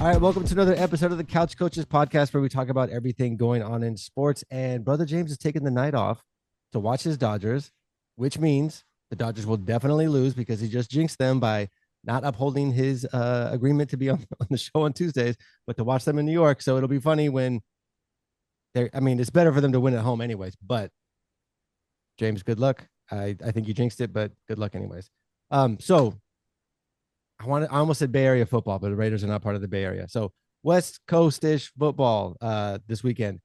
All right, welcome to another episode of the Couch Coaches podcast where we talk about everything going on in sports. And Brother James is taking the night off to watch his Dodgers, which means the Dodgers will definitely lose because he just jinxed them by not upholding his agreement to be on the show on Tuesdays, but to watch them in New York. So it'll be funny when I mean, it's better for them to win at home anyways. But James, good luck. I think you jinxed it, but good luck anyways. So I almost said Bay Area football, but the Raiders are not part of the Bay Area. So West Coast-ish football this weekend.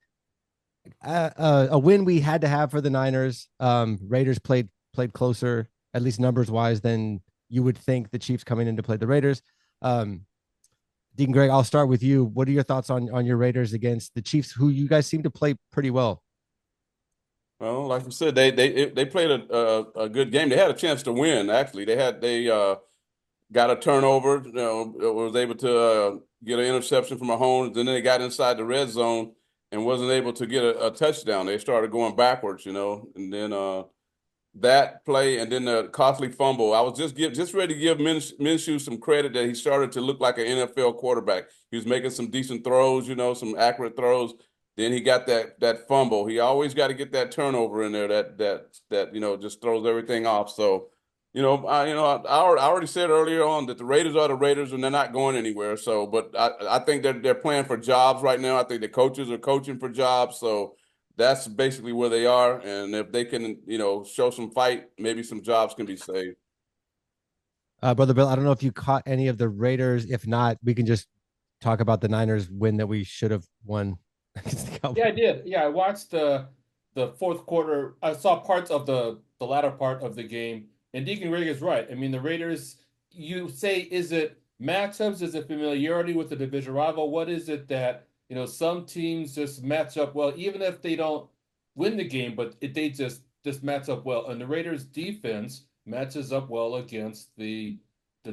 A win we had to have for the Niners. Raiders played closer, at least numbers wise, than you would think the Chiefs coming in to play the Raiders. Deacon Greg, I'll start with you. What are your thoughts on your Raiders against the Chiefs, who you guys seem to play pretty well? Well, like I said, they played a good game. They had a chance to win. Actually, they got a turnover. Was able to get an interception from Mahomes. Then they got inside the red zone and wasn't able to get a touchdown. They started going backwards, and then that play and then the costly fumble. I was just ready to give Minshew some credit that he started to look like an NFL quarterback. He was making some decent throws, some accurate throws. Then he got that fumble. He always got to get that turnover in there that just throws everything off. So, I already said earlier on that the Raiders are the Raiders and they're not going anywhere. So, but I think they're playing for jobs right now. I think the coaches are coaching for jobs. So that's basically where they are. And if they can, show some fight, maybe some jobs can be saved. Brother Bill, I don't know if you caught any of the Raiders. If not, we can just talk about the Niners win that we should have won against the Cowboys. Yeah, I did. Yeah, I watched the fourth quarter. I saw parts of the latter part of the game. And Deacon Greg is right. I mean, the Raiders, you say, is it matchups? Is it familiarity with the division rival? What is it that, some teams just match up well, even if they don't win the game, but they just match up well. And the Raiders defense matches up well against the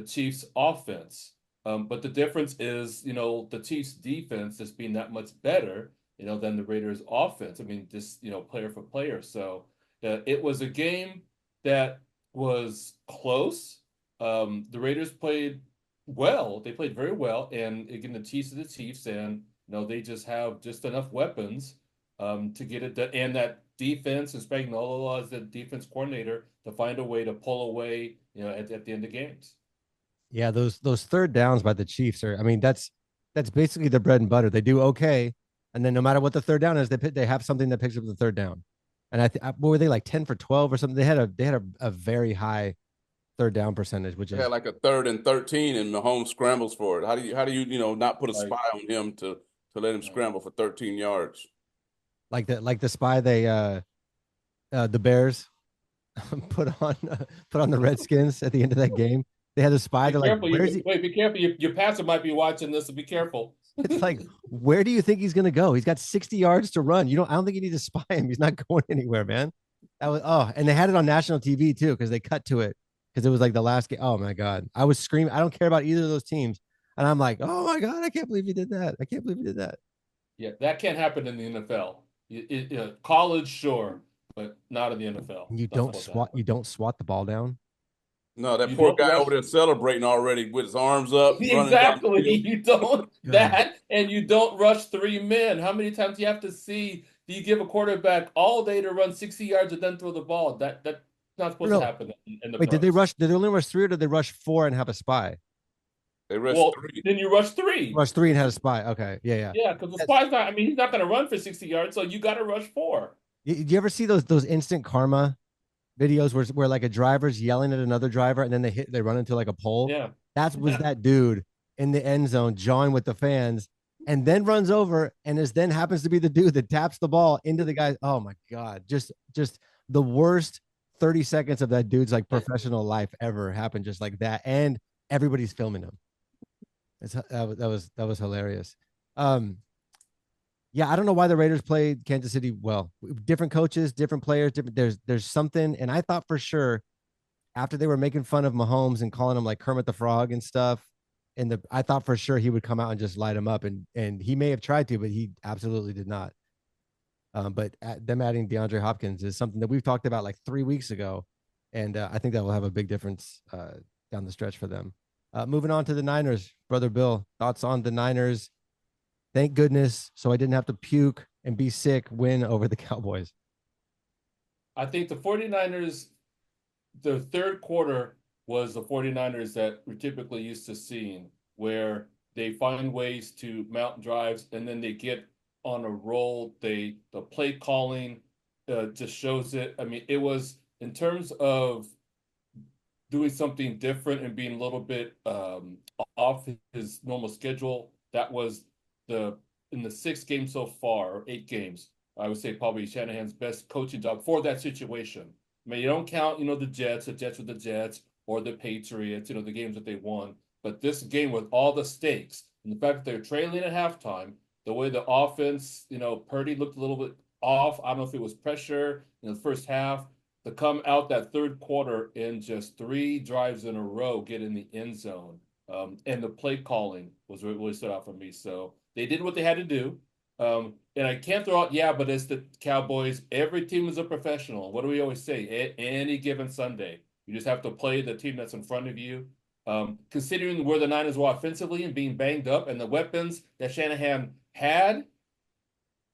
Chiefs offense. But the difference is, the Chiefs defense just being that much better, than the Raiders offense. I mean, just, player for player. So it was a game that was close. The Raiders played well. They played very well. And again, the Chiefs are the Chiefs. And, they just have just enough weapons to get it done. And that defense, and Spagnuolo as the defense coordinator, to find a way to pull away, at the end of games. Yeah, those third downs by the Chiefs are. I mean, that's basically their bread and butter. They do okay, and then no matter what the third down is, they have something that picks up the third down. And what were they, like 10 for 12 or something? They had a very high third down percentage, which They is had like a 3rd and 13, and Mahomes scrambles for it. How do you not put a Right. spy on him to let him Right. scramble for 13 yards? like the spy they the Bears put on the Redskins at the end of that game. They had a spy. Be They're like, careful. where's he? Wait, be careful. Your pastor might be watching this, so be careful. It's like, where do you think he's gonna go? He's got 60 yards to run. I don't think you need to spy him. He's not going anywhere, man. And they had it on national TV too, because they cut to it because it was like the last game. Oh my God. I was screaming. I don't care about either of those teams. And I'm like, oh my God, I can't believe he did that. I can't believe he did that. Yeah, that can't happen in the NFL. College, sure, but not in the NFL. You don't swat the ball down. No, that You poor don't guy rush. over there celebrating already with his arms up, running down the Exactly. field. You don't God. that, and you don't rush 3 men. How many times do you have to see? Do you give a quarterback all day to run 60 yards and then throw the ball? That's not supposed to No. happen in the Wait, pros. did they only rush three or did they rush four and have a spy? They rushed Well, three. then you rush three. Rush three and had a spy. Okay. Yeah, yeah. Yeah, because the That's- spy's not. I mean, he's not going to run for 60 yards, so you got to rush four. You ever see those instant karma videos where like a driver's yelling at another driver and then they run into like a pole? Yeah. That was that dude in the end zone jawing with the fans and then runs over and then happens to be the dude that taps the ball into the guy. Oh my God. Just the worst 30 seconds of that dude's like professional life ever happened just like that. And everybody's filming him. That was hilarious. Yeah, I don't know why the Raiders played Kansas City well. Different coaches, different players, there's something. And I thought for sure after they were making fun of Mahomes and calling him like Kermit the Frog and stuff, I thought for sure he would come out and just light him up, and he may have tried to, but he absolutely did not. But them adding DeAndre Hopkins is something that we've talked about like 3 weeks ago, and I think that will have a big difference down the stretch for them. Moving on to the Niners, brother Bill. Thoughts on the Niners? Thank goodness, so I didn't have to puke and be sick. Win over the Cowboys. I think the 49ers, the third quarter was the 49ers that we're typically used to seeing, where they find ways to mount drives and then they get on a roll. The play calling just shows it. I mean, it was in terms of doing something different and being a little bit off his normal schedule. That was the in the 6 games so far, or 8 games. I would say probably Shanahan's best coaching job for that situation. I mean, you don't count, the Jets with the Jets or the Patriots, the games that they won. But this game with all the stakes and the fact that they're trailing at halftime, the way the offense, Purdy looked a little bit off. I don't know if it was pressure in the first half to come out that third quarter in just 3 drives in a row, get in the end zone. And the play calling was what really stood out for me. So they did what they had to do. And I can't throw out, yeah, but it's the Cowboys. Every team is a professional. What do we always say? Any given Sunday, you just have to play the team that's in front of you. Considering where the Niners were offensively and being banged up and the weapons that Shanahan had,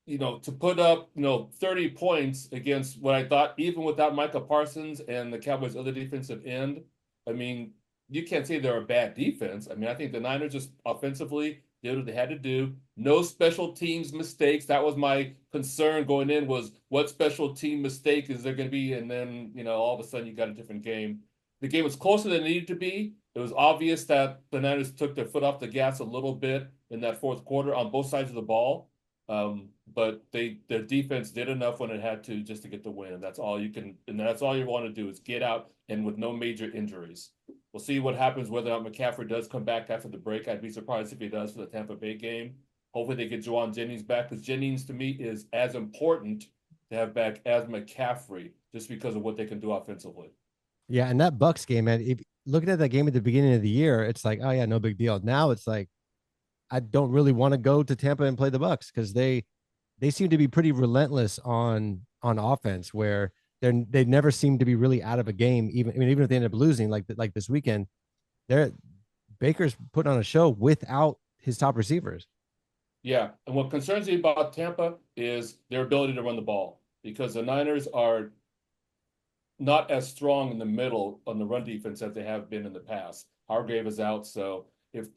to put up, 30 points against what I thought, even without Micah Parsons and the Cowboys' other defensive end, I mean, you can't say they're a bad defense. I mean, I think the Niners just offensively did what they had to do. No special teams mistakes. That was my concern going in, was what special team mistake is there going to be? And then, all of a sudden you got a different game. The game was closer than it needed to be. It was obvious that the Niners took their foot off the gas a little bit in that fourth quarter on both sides of the ball. But their defense did enough when it had to just to get the win. And that's all you want to do is get out and with no major injuries. We'll see what happens whether or not McCaffrey does come back after the break. I'd be surprised if he does for the Tampa Bay game. Hopefully they get Juwan Jennings back, because Jennings to me is as important to have back as McCaffrey just because of what they can do offensively. Yeah, and that Bucks game, man, if looking at that game at the beginning of the year, it's like, oh yeah, no big deal. Now it's like, I don't really want to go to Tampa and play the Bucks, because they seem to be pretty relentless on offense, where they never seem to be really out of a game. Even if they end up losing, like this weekend, Baker's putting on a show without his top receivers. Yeah, and what concerns me about Tampa is their ability to run the ball, because the Niners are not as strong in the middle on the run defense as they have been in the past. Hargrave is out, so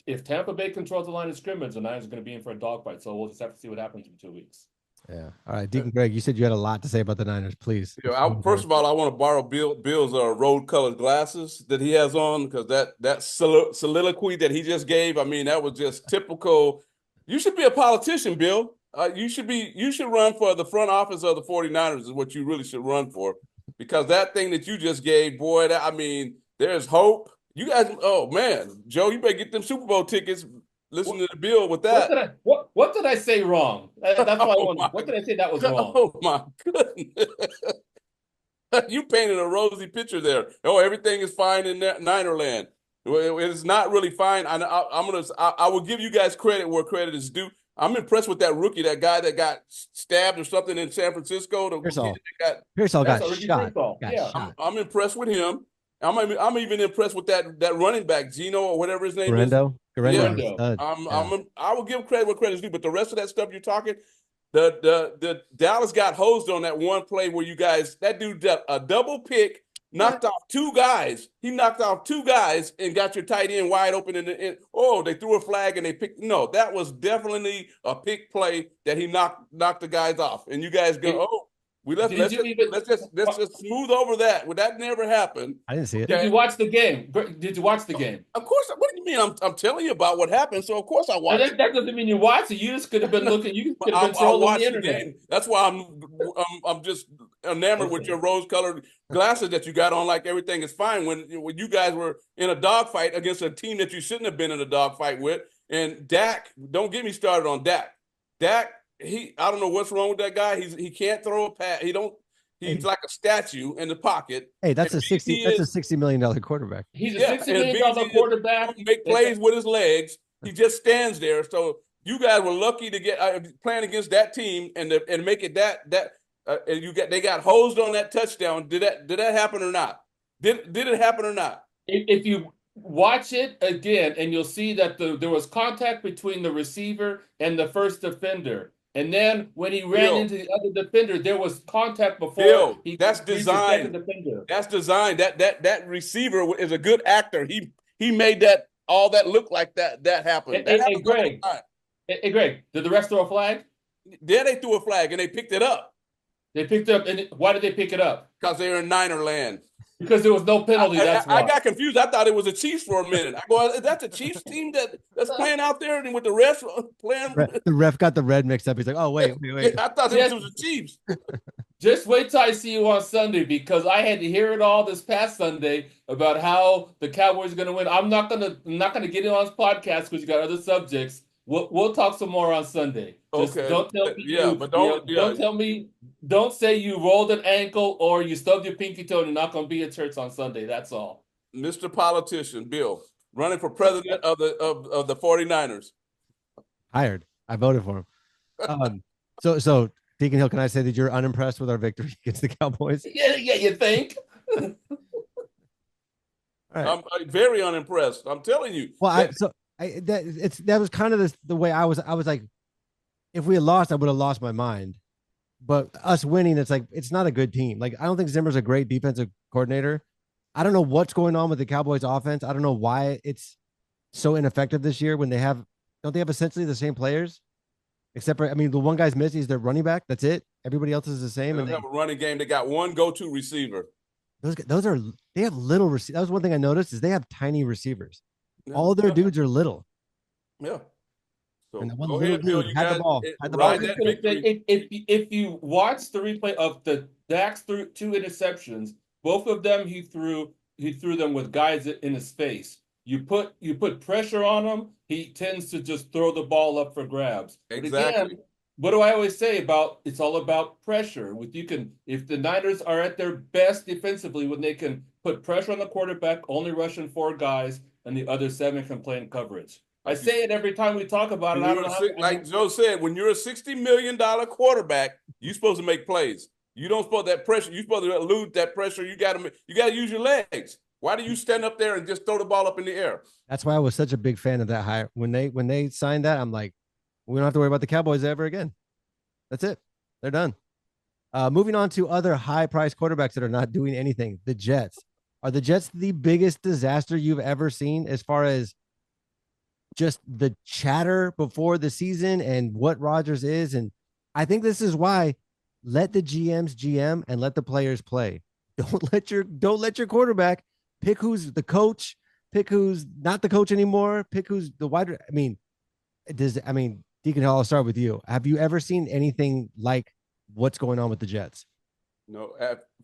if Tampa Bay controls the line of scrimmage, the Niners are going to be in for a dogfight. So we'll just have to see what happens in 2 weeks. Yeah. All right, Deacon Greg, you said you had a lot to say about the Niners. Please. First of all, I want to borrow Bill's road-colored glasses that he has on, because that soliloquy that he just gave, I mean, that was just typical. You should be a politician, Bill. You should run for the front office of the 49ers is what you really should run for, because that thing that you just gave, boy, there's hope. You guys, oh man, Joe, you better get them Super Bowl tickets. Listen to the Bill with that. What did I say wrong? That's what I want. What did I say that was wrong? Oh my goodness. You painted a rosy picture there. Oh, everything is fine in Niner land. It's not really fine. I will give you guys credit where credit is due. I'm impressed with that rookie, that guy that got stabbed or something in San Francisco. Pearsall got shot. I'm impressed with him. I'm even impressed with that running back, Gino or whatever his name is. Guerrero. I will give credit where credit is due, but the rest of that stuff you're talking, the Dallas got hosed on that one play where that dude a double pick, knocked off 2 guys. He knocked off 2 guys and got your tight end wide open they threw a flag and they picked. No, that was definitely a pick play that he knocked the guys off. And you guys go, let's just smooth over that. Well, that never happened. I didn't see it. Did you watch the game? Did you watch the game? Of course. What do you mean? I'm telling you about what happened. So of course I watched. That doesn't mean you watched it. You just could have been looking. You could have been trolling the internet. That's why I'm just enamored with your rose-colored glasses that you got on. Like everything is fine when you guys were in a dogfight against a team that you shouldn't have been in a dogfight with. And Dak, don't get me started on Dak. Dak. I don't know what's wrong with that guy. He can't throw a pass. He's like a statue in the pocket. Hey, that's a $60 million quarterback. He's a $60 million quarterback. Make plays with his legs. He just stands there. So you guys were lucky to get playing against that team and make it they got hosed on that touchdown. Did that happen or not? Did it happen or not? If you Watch it again, and you'll see that there was contact between the receiver and the first defender. And then when he ran Bill, into the other defender, there was contact before Bill, he that's reached the second designed. defender. That's designed. That receiver is a good actor. He made that all that look like that happened. That Hey, happens all Greg. the time. Hey, Greg, did the rest throw a flag? Then they threw a flag and they picked it up They picked it up. And why did they pick it up? because they were in Niner land. Because there was no penalty. That's I why. got confused. I thought it was the Chiefs for a minute. I go, is that the Chiefs team that's playing out there and with the refs playing? The ref got the red mixed up. He's like, oh, wait. I thought it was the Chiefs. Just wait till I see you on Sunday, because I had to hear it all this past Sunday about how the Cowboys are going to win. I'm not gonna get in on this podcast because you got other subjects. We'll talk some more on Sunday. Just Okay. don't tell me Yeah, but don't tell me, don't say you rolled an ankle or you stubbed your pinky toe and you're not going to be at church on Sunday. That's all. Mr. Politician Bill running for president of the 49ers. Hired. I voted for him. So Deacon Hill, can I say that you're unimpressed with our victory against the Cowboys? Yeah, you think? All right. I'm very unimpressed. I'm telling you. Well, that was kind of the way I was. I was like, if we had lost, I would have lost my mind. But us winning, it's like it's not a good team. Like I don't think Zimmer's a great defensive coordinator. I don't know what's going on with the Cowboys offense. I don't know why it's so ineffective this year when don't they have essentially the same players? Except for, I mean, the one guy's missing. He's their running back. That's it. Everybody else is the same. They don't have a running game. They got one go-to receiver. They have little receivers. That was one thing I noticed is they have tiny receivers. Yeah. All their dudes are little. Yeah. So And the one go little ahead, Bill. dude You had the guys ball. ride that victory. If you watch the replay of the Dax threw 2 interceptions, both of them he threw them with guys in his face. You put pressure on him, he tends to just throw the ball up for grabs. Exactly. But again, what do I always say about it's all about pressure? If the Niners are at their best defensively when they can put pressure on the quarterback, only rushing 4 guys, and the other 7 can play in coverage. I say it every time we talk about it. I don't know like Joe said, when you're a $60 million quarterback, you're supposed to make plays. You don't supposed that pressure. You're supposed to elude that pressure. You got to use your legs. Why do you stand up there and just throw the ball up in the air? That's why I was such a big fan of that hire. When they signed that, I'm like, we don't have to worry about the Cowboys ever again. That's it. They're done. Moving on to other high-priced quarterbacks that are not doing anything. The Jets. Are the Jets the biggest disaster you've ever seen as far as just the chatter before the season and what Rodgers is? And I think this is why let the GMs GM and let the players play. Don't let your quarterback pick who's the coach, pick who's not the coach anymore, pick who's the wide. Deacon Hill, I'll start with you. Have you ever seen anything like what's going on with the Jets? No.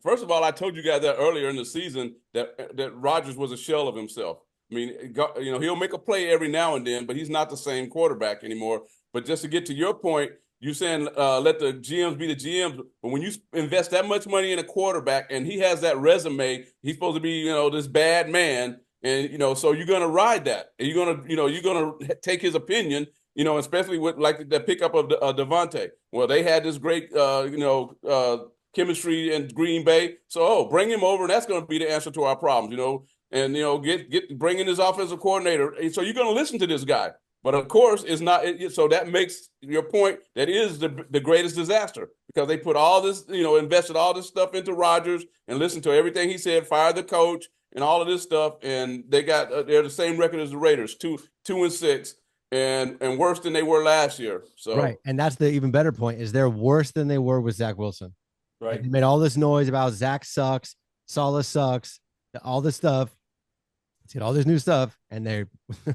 First of all, I told you guys that earlier in the season that Rodgers was a shell of himself. I mean, he'll make a play every now and then, but he's not the same quarterback anymore. But just to get to your point, you're saying let the GMs be the GMs. But when you invest that much money in a quarterback and he has that resume, he's supposed to be, this bad man. And, so you're going to ride that. And you're going to take his opinion, especially with like the pickup of Devontae. Well, they had this great, chemistry in Green Bay. So, bring him over, and that's going to be the answer to our problems, and bring in his offensive coordinator. And so you're going to listen to this guy. But of course, it's not. So that makes your point that is the greatest disaster because they put all this, invested all this stuff into Rodgers and listened to everything he said, fired the coach and all of this stuff, and they're the same record as the Raiders, 2-6, and worse than they were last year. So right, and that's the even better point is they're worse than they were with Zach Wilson. Right, they made all this noise about Zach sucks, Saleh sucks, all this stuff. Let's get all this new stuff, and they're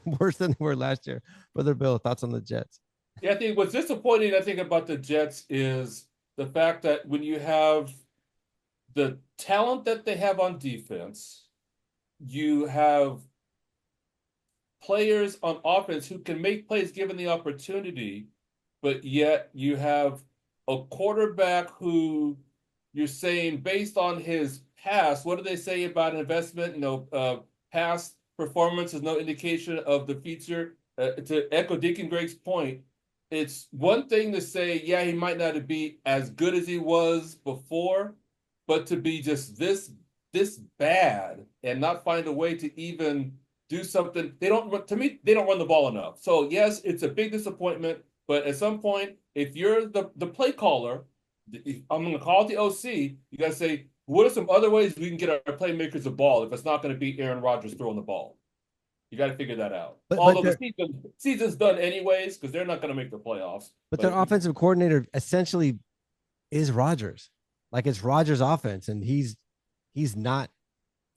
worse than they were last year. Brother Bill, thoughts on the Jets? Yeah, I think what's disappointing, about the Jets is the fact that when you have the talent that they have on defense, you have players on offense who can make plays given the opportunity, but yet you have a quarterback who you're saying based on his past, what do they say about investment? Past performance is no indication of the future. To echo Deacon Greg's point, it's one thing to say, yeah, he might not be as good as he was before, but to be just this bad and not find a way to even do something. They don't. To me, they don't run the ball enough. So yes, it's a big disappointment. But at some point, if you're the play caller, I'm going to call it the OC. You got to say, what are some other ways we can get our playmakers the ball if it's not going to be Aaron Rodgers throwing the ball? You got to figure that out. But Although the season's done anyways because they're not going to make the playoffs. But their offensive coordinator essentially is Rodgers. Like it's Rodgers' offense, and he's not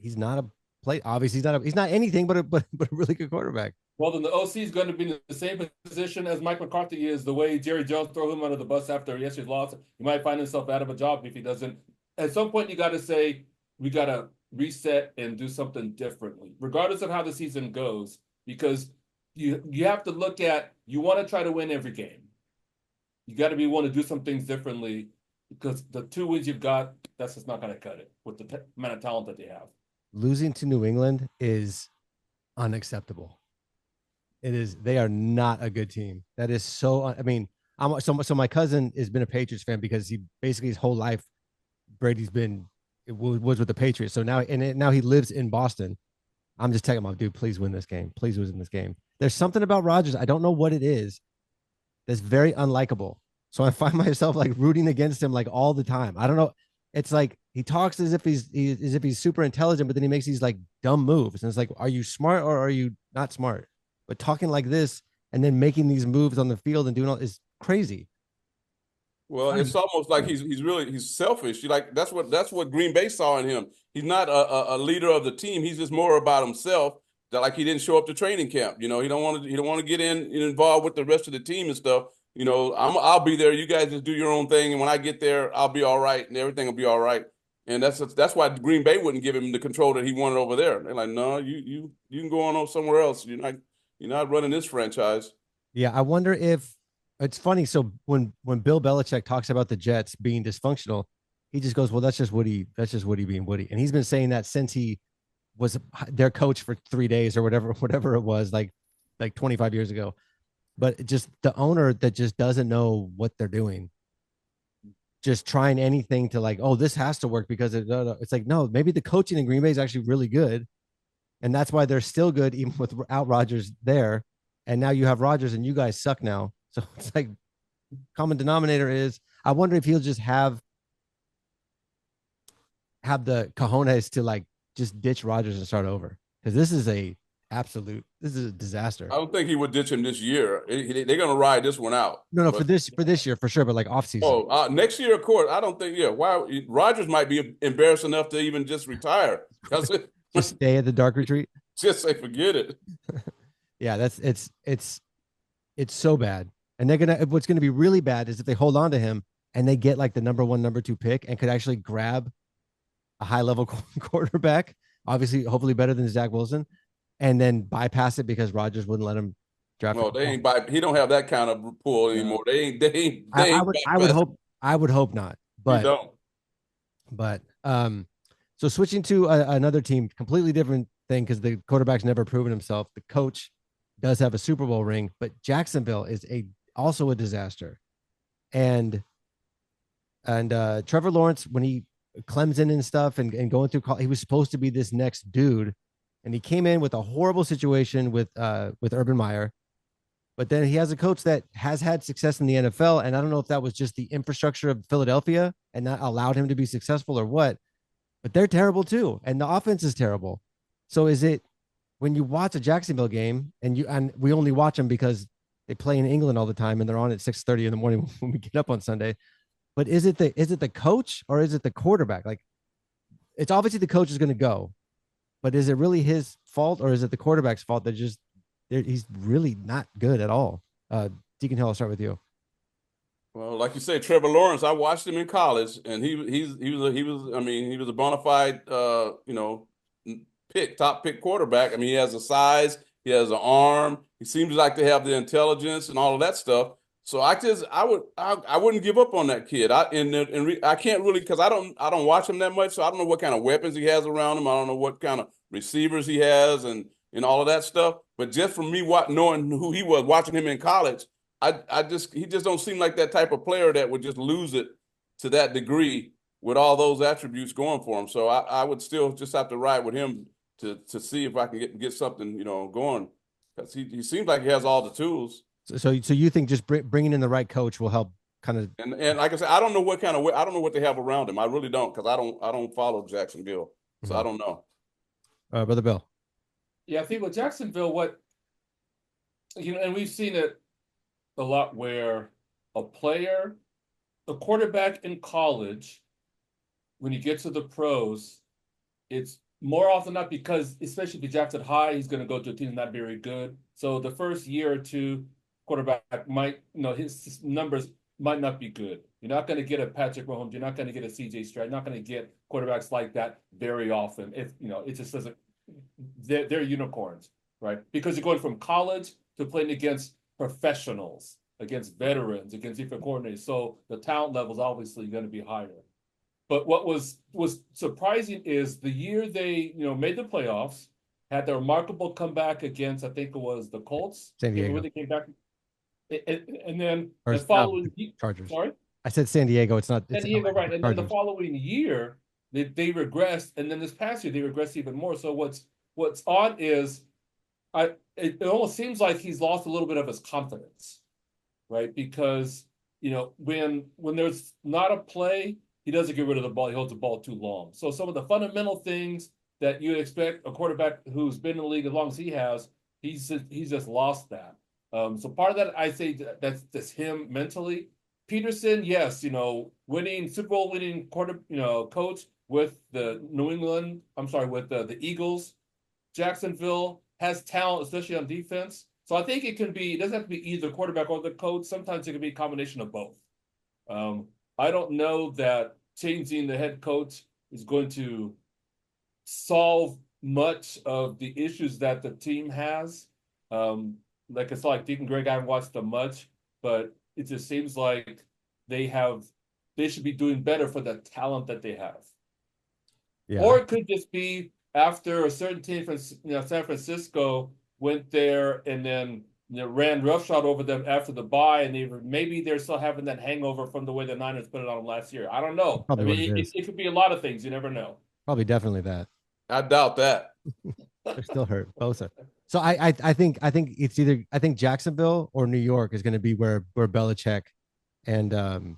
a play. Obviously, he's not anything but a really good quarterback. Well, then the OC is going to be in the same position as Mike McCarthy is. The way Jerry Jones threw him under the bus after yesterday's loss, he might find himself out of a job if he doesn't. At some point, you got to say we got to reset and do something differently, regardless of how the season goes, because you have to look at, you want to try to win every game. You got to be willing to do some things differently, because the 2 wins you've got, that's just not going to cut it with the amount of talent that they have. Losing to New England is unacceptable. It is. They are not a good team. That is so. I mean, so my cousin has been a Patriots fan because he basically his whole life, Brady's been was with the Patriots. So now he lives in Boston. I'm just telling him, dude, please win this game. Please win this game. There's something about Rodgers. I don't know what it is. That's very unlikable. So I find myself like rooting against him like all the time. I don't know. It's like he talks as if he's super intelligent, but then he makes these like dumb moves. And it's like, are you smart or are you not smart? But talking like this and then making these moves on the field and doing all is crazy. Well, it's almost like he's selfish. Like that's what Green Bay saw in him. He's not a leader of the team. He's just more about himself. That like he didn't show up to training camp. You know, he don't want to get involved with the rest of the team and stuff. You know, I'll be there. You guys just do your own thing, and when I get there, I'll be all right, and everything will be all right. And that's why Green Bay wouldn't give him the control that he wanted over there. They're like, no, you can go on somewhere else. You're not running this franchise. Yeah, I wonder if it's funny. So when Bill Belichick talks about the Jets being dysfunctional, he just goes, "Well, that's just Woody being Woody," and he's been saying that since he was their coach for 3 days or whatever it was, like 25 years ago. But just the owner that just doesn't know what they're doing, just trying anything to like, oh, this has to work because it's like, no, maybe the coaching in Green Bay is actually really good. And that's why they're still good even without Rodgers there. And now you have Rodgers and you guys suck now. So it's like common denominator is I wonder if he'll just have the cojones to like just ditch Rodgers and start over. Because this is a disaster. I don't think he would ditch him this year. They're going to ride this one out. No, for this year for sure, but like offseason. Oh, next year, of course. I don't think. Yeah, why Rodgers might be embarrassed enough to even just retire. Just stay at the dark retreat. Just say forget it. Yeah, it's so bad. And what's gonna be really bad is if they hold on to him and they get like the number 1, number 2 pick and could actually grab a high level quarterback, obviously, hopefully better than Zach Wilson, and then bypass it because Rodgers wouldn't let him draft. No, they ain't he don't have that kind of pull anymore. They ain't. I would hope not. But so switching to another team, completely different thing because the quarterback's never proven himself. The coach does have a Super Bowl ring, but Jacksonville is also a disaster. And Trevor Lawrence, when he Clemson and stuff and going through college, he was supposed to be this next dude, and he came in with a horrible situation with Urban Meyer. But then he has a coach that has had success in the NFL, and I don't know if that was just the infrastructure of Philadelphia and that allowed him to be successful or what. But they're terrible too, and the offense is terrible. So is it when you watch a Jacksonville game and we only watch them because they play in England all the time and they're on at 6:30 in the morning when we get up on Sunday? But is it the coach or is it the quarterback? Like, it's obviously the coach is going to go, but is it really his fault or is it the quarterback's fault that he's really not good at all? Deacon Hill, I'll start with you. Well, like you say, Trevor Lawrence, I watched him in college, and he was a bona fide top pick quarterback. I mean, he has the size, he has an arm, he seems like to have the intelligence and all of that stuff. So I wouldn't give up on that kid. I can't really, because I don't watch him that much, so I don't know what kind of weapons he has around him. I don't know what kind of receivers he has and all of that stuff. But just from me knowing who he was, watching him in college, he just don't seem like that type of player that would just lose it to that degree with all those attributes going for him. So I would still just have to ride with him to see if I can get something, going, because he seems like he has all the tools. So you think just bringing in the right coach will help kind of? And like I said, I don't know what they have around him. I really don't, because I don't follow Jacksonville, so I don't know. Brother Bill. Yeah, I think with Jacksonville, and we've seen it a lot where a quarterback in college, when you get to the pros, it's more often not because, especially if you drafted high, he's going to go to a team not very good. So the first year or two, quarterback might, his numbers might not be good. You're not going to get a Patrick Mahomes. You're not going to get a CJ Stroud. You're not going to get quarterbacks like that very often. If it just doesn't. They're unicorns, right? Because you're going from college to playing against professionals, against veterans, against different coordinators. So the talent level is obviously going to be higher. But what was surprising is the year they made the playoffs, had the remarkable comeback against, I think it was the Colts. San Diego. Where they came back, and then Or the following Chargers. Sorry, I said San Diego. It's not. San Diego, right? And then the following year they regressed, and then this past year they regressed even more. So what's odd is it almost seems like he's lost a little bit of his confidence, right? Because when there's not a play, he doesn't get rid of the ball. He holds the ball too long. So some of the fundamental things that you expect a quarterback who's been in the league as long as he has, he's just lost that. So part of that, I say that's him mentally. Peterson, yes, Super Bowl winning coach with the with the Eagles. Jacksonville has talent, especially on defense. So I think it doesn't have to be either quarterback or the coach. Sometimes it can be a combination of both. I don't know that changing the head coach is going to solve much of the issues that the team has. Like it's like Deacon Greg, I haven't watched them much, but it just seems like they should be doing better for the talent that they have. Yeah. Or it could just be after a certain team from San Francisco went there and then ran roughshod over them after the bye, and maybe they're still having that hangover from the way the Niners put it on them last year. I don't know. Probably it could be a lot of things. You never know. Probably definitely that. I doubt that. They're still hurt. Both are. So I think it's either Jacksonville or New York is going to be where Belichick and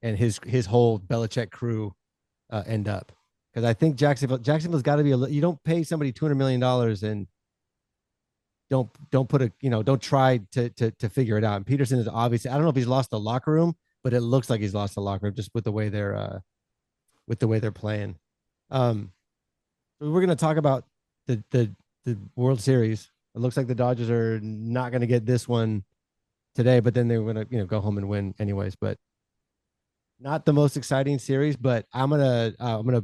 his whole Belichick crew end up, because I think Jacksonville's got to be you don't pay somebody $200 million and don't put don't try to figure it out. And Peterson is obviously, I don't know if he's lost the locker room, but it looks like he's lost the locker room just with the way they're playing. So we're going to talk about the World Series. It looks like the Dodgers are not going to get this one today, but then they're going to go home and win anyways. But not the most exciting series. But I'm gonna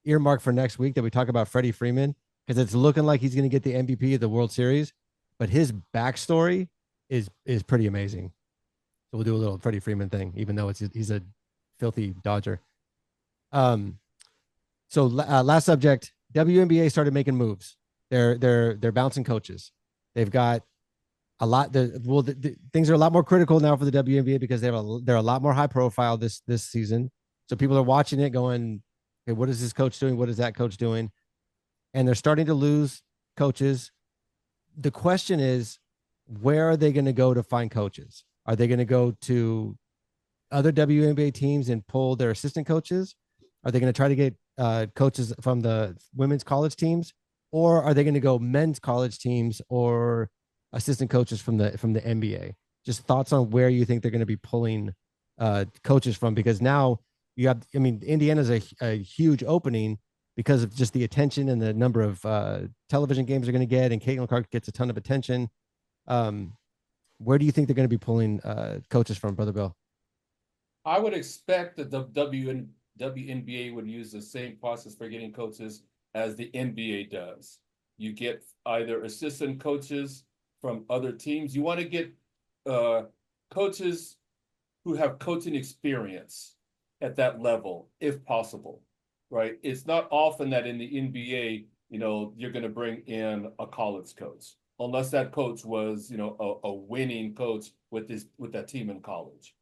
earmark for next week that we talk about Freddie Freeman, because it's looking like he's going to get the MVP of the World Series, but his backstory is pretty amazing. So we'll do a little Freddie Freeman thing, even though he's a filthy Dodger. So last subject, WNBA started making moves. They're bouncing coaches. They've got a lot. Things are a lot more critical now for the WNBA because they're a lot more high profile this season. So people are watching it going, okay, what is this coach doing? What is that coach doing? And they're starting to lose coaches. The question is, where are they going to go to find coaches? Are they going to go to other WNBA teams and pull their assistant coaches? Are they going to try to get coaches from the women's college teams, or are they going to go men's college teams or assistant coaches from the NBA? Just thoughts on where you think they're going to be pulling coaches from, because now you have, Indiana's a huge opening because of just the attention and the number of television games they're going to get, and Caitlin Clark gets a ton of attention. Where do you think they're going to be pulling coaches from, Brother Bill? I would expect that the WNBA would use the same process for getting coaches as the NBA does. You get either assistant coaches from other teams. You want to get coaches who have coaching experience at that level, if possible, right? It's not often that in the NBA, you're going to bring in a college coach, unless that coach was, a winning coach with that team in college.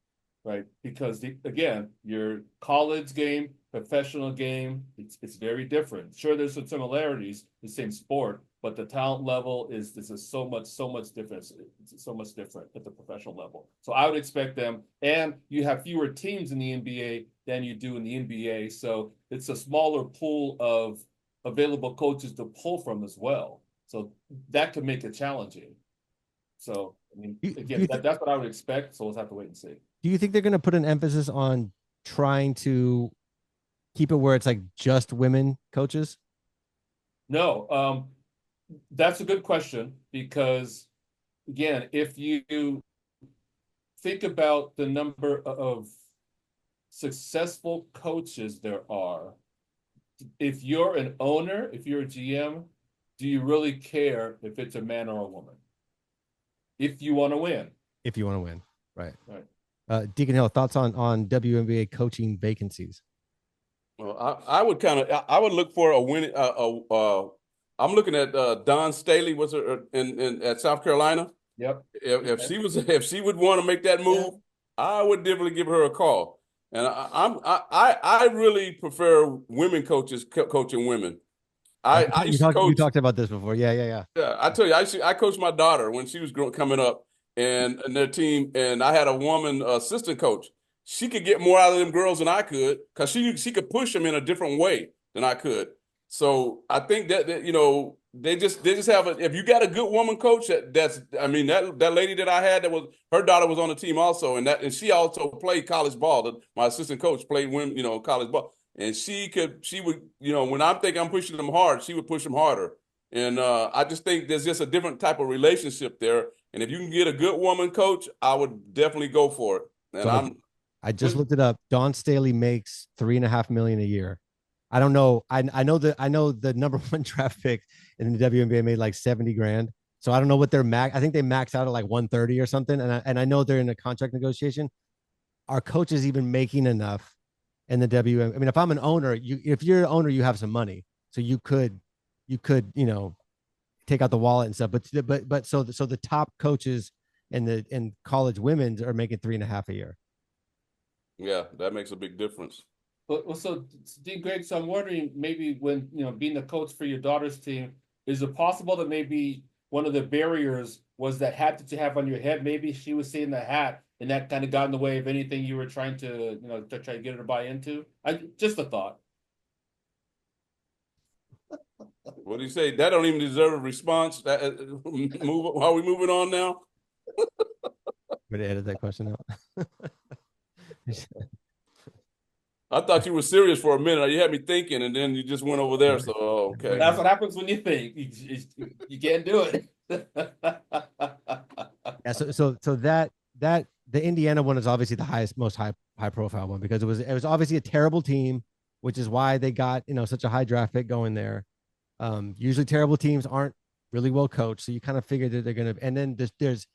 right? Because again, your college game, professional game, it's very different. Sure, there's some similarities, the same sport, but the talent level is so much different. It's so much different at the professional level. So I would expect them, and you have fewer teams in the NBA than you do in the NBA, so it's a smaller pool of available coaches to pull from as well. So that could make it challenging. So I mean, again, that's what I would expect. So we'll have to wait and see. Do you think they're going to put an emphasis on trying to keep it where it's like just women coaches? No, that's a good question because, again, if you think about the number of successful coaches there are, if you're an owner, if you're a GM, do you really care if it's a man or a woman? If you want to win. If you want to win, right. Right. Deacon Hill, thoughts on WNBA coaching vacancies? Well, I would look for a win. I'm looking at Dawn Staley was in at South Carolina. Yep. If she would want to make that move, yeah, I would definitely give her a call. And I really prefer women coaches coaching women. You talked about this before. Yeah. Yeah, I tell you, I coached my daughter when she was coming up, and their team, and I had a woman assistant coach. She could get more out of them girls than I could because she could push them in a different way than I could. So I think that they just have if you got a good woman coach that lady that I had her daughter was on the team also, and she also played college ball. My assistant coach played college ball. And she would, when I'm thinking I'm pushing them hard, she would push them harder. And I just think there's just a different type of relationship there. And if you can get a good woman coach, I would definitely go for it. And I just looked it up. Dawn Staley makes $3.5 million a year. I don't know. I know the number one draft pick in the WNBA made like 70 grand. So I don't know what their max. I think they max out at like 130 or something. And I know they're in a contract negotiation. Are coaches even making enough in the WM? I mean, if I'm an owner, if you're an owner, you have some money, so you could, take out the wallet and stuff. But so the top coaches in college women's are making 3.5 a year. Yeah, that makes a big difference. Well, so Dean Greg, so I'm wondering maybe when being the coach for your daughter's team, is it possible that maybe one of the barriers was that hat that you have on your head? Maybe she was seeing the hat, and that kind of got in the way of anything you were trying to, to try to get her to buy into. Just a thought. What do you say? That don't even deserve a response. Are we moving on now? I'm gonna edit that question out. I thought you were serious for a minute. You had me thinking, and then you just went over there. So, okay. That's what happens when you think. You can't do it. Yeah. So that the Indiana one is obviously the most high profile one because it was obviously a terrible team, which is why they got such a high draft pick going there. Usually terrible teams aren't really well coached, so you kind of figure that they're gonna. And then there's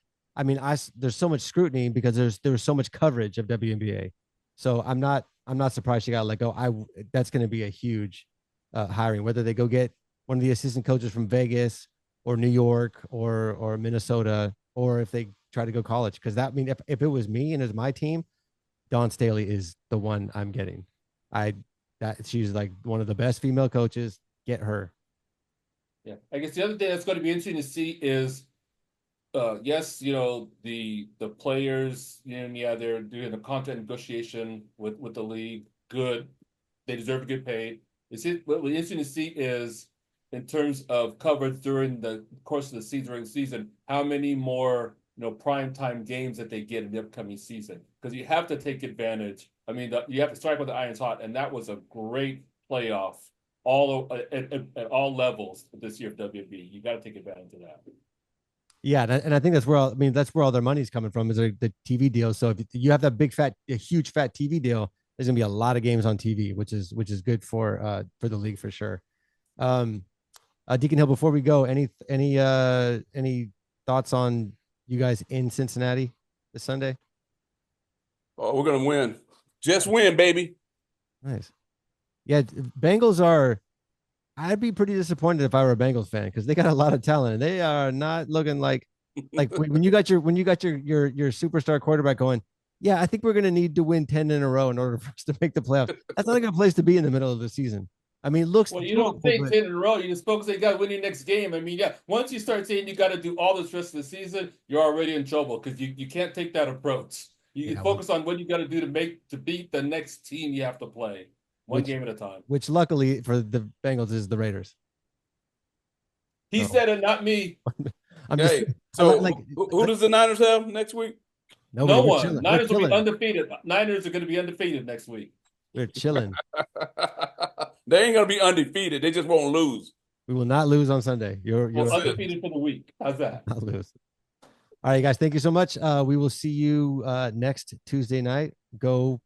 so much scrutiny because there was so much coverage of WNBA. So I'm not surprised she got let go. That's going to be a huge hiring, whether they go get one of the assistant coaches from Vegas or New York or Minnesota, or if they try to go college. Because if it was me and it was my team, Dawn Staley is the one I'm getting. She's like one of the best female coaches. Get her. Yeah, I guess the other thing that's going to be interesting to see is, yes, the players, they're doing a contract negotiation with the league. Good, they deserve to get paid. What will be interesting to see is in terms of coverage during the course of the season, how many more prime time games that they get in the upcoming season, because you have to take advantage. I mean, you have to strike with the irons hot, and that was a great playoff at all levels this year of WNBA. You got to take advantage of that. Yeah, and I think that's where all their money's coming from is the TV deal. So if you have that huge fat TV deal, there's gonna be a lot of games on TV, which is good for the league for sure. Deacon Hill, before we go, any thoughts on you guys in Cincinnati this Sunday? Oh, we're gonna win. Just win, baby. Nice. Yeah, Bengals are. I'd be pretty disappointed if I were a Bengals fan because they got a lot of talent and they are not looking like when you got your superstar quarterback going. Yeah, I think we're going to need to win 10 in a row in order for us to make the playoffs. That's not a good place to be in the middle of the season. I mean, it looks Well, you don't doable, say but 10 in a row. You just focus on you got to win your next game. I mean, yeah, once you start saying you got to do all this rest of the season, you're already in trouble because you can't take that approach. You yeah, focus on what you got to do to beat the next team you have to play, one which game at a time. which luckily for the Bengals is the Raiders. He So said it, not me. I'm just Hey, like so who does the Niners have next week? nobody. No We're one. chilling. We're Niners will be chilling. undefeated. Niners are going to be undefeated next week. We're chilling. They ain't gonna be undefeated. They just won't lose. We will not lose on Sunday. You Well, don't have to undefeated for the week. How's that? not lose. All right, guys. Thank you so much. We will see you next Tuesday night. Go,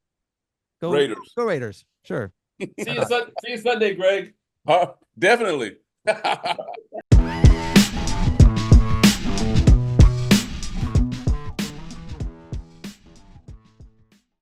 Raiders. go Raiders. Sure. See you Sunday, Greg. Definitely.